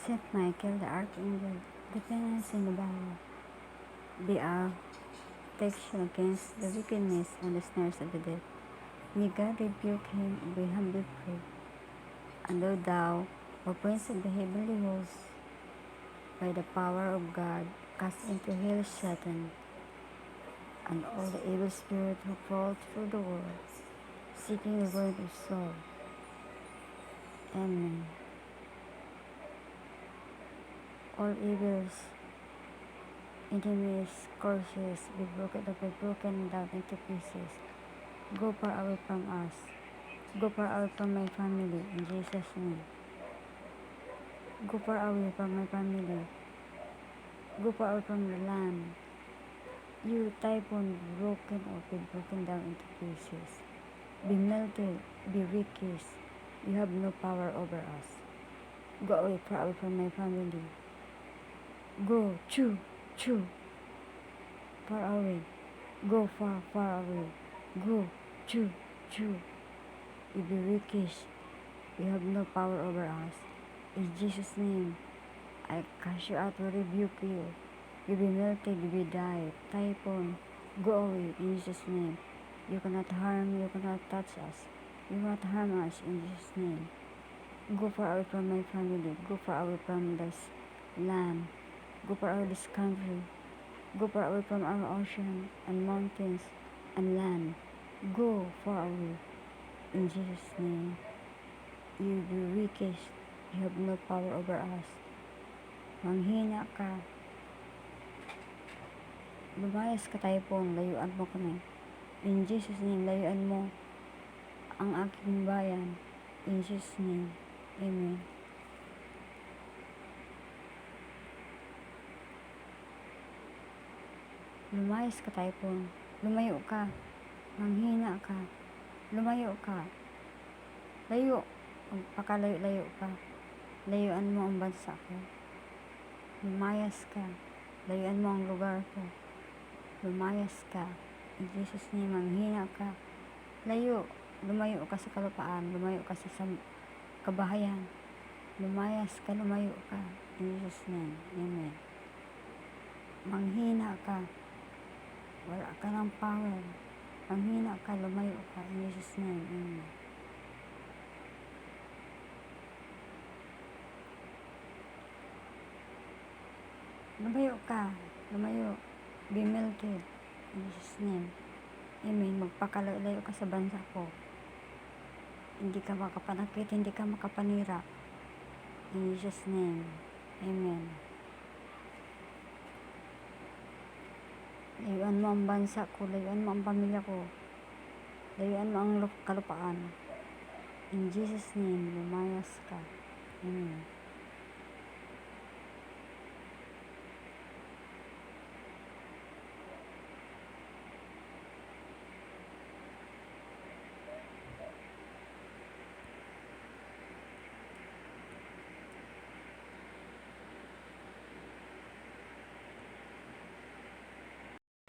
Saint Michael the Archangel, defend us in the battle. Be our protection against the wickedness and the snares of the devil. May God rebuke him, we humbly pray. And thou, O Prince of the heavenly hosts, by the power of God, cast into hell Satan and all the evil spirits who prowl through the world, seeking the ruin of soul. Amen. All evils, enemies, curses, be broken down into pieces. Go far away from us. Go far away from my family, in Jesus' name. Go far away from my family. Go far away from the land. You typhoon, be broken down into pieces. Be melted, be weakened. You have no power over us. Go away, far away from my family. Go, choo, far away. Go far, far away. Go, choo. You be weakish. You have no power over us. In Jesus' name, I cast you out, to rebuke you. You be melted, you be died. Typhoon, go away in Jesus' name. You cannot harm, you cannot touch us. You cannot harm us in Jesus' name. Go far away from my family. Go far away from this land. Go far away this country. Go far away from our ocean and mountains and land. Go far away in Jesus' name. You be weakest. You have no power over us. Manghina ka. Lumayas ka, typhoon. Layuan mo kami. In Jesus' name, layuan mo ang aking bayan. In Jesus' name. Amen. Lumayas ka, typhoon. Lumayo ka. Manghina ka. Lumayo ka. Layo. Magpakalayo-layo ka. Layuan mo ang bansa ko. Lumayas ka. Layuan mo ang lugar ko. Lumayas ka. In Jesus' name, manghina ka. Layo. Lumayo ka sa kalupaan. Lumayo ka sa kabahayan. Lumayas ka, lumayo ka. In Jesus' name. Amen. Manghina ka. Wala ka ng power. Manghina ka, lumayo ka. In Jesus' name. Amen. Lumayo ka. Lumayo. Be melted. In Jesus' name. Amen. Magpakalayo ka sa bansa ko. Hindi ka makapanakit, hindi ka makapanira. In Jesus' name. Amen. Layuan mo ang bansa ko. Layuan mo ang pamilya ko. Layuan mo ang kalupaan. In Jesus' name, lumayas ka. Amen.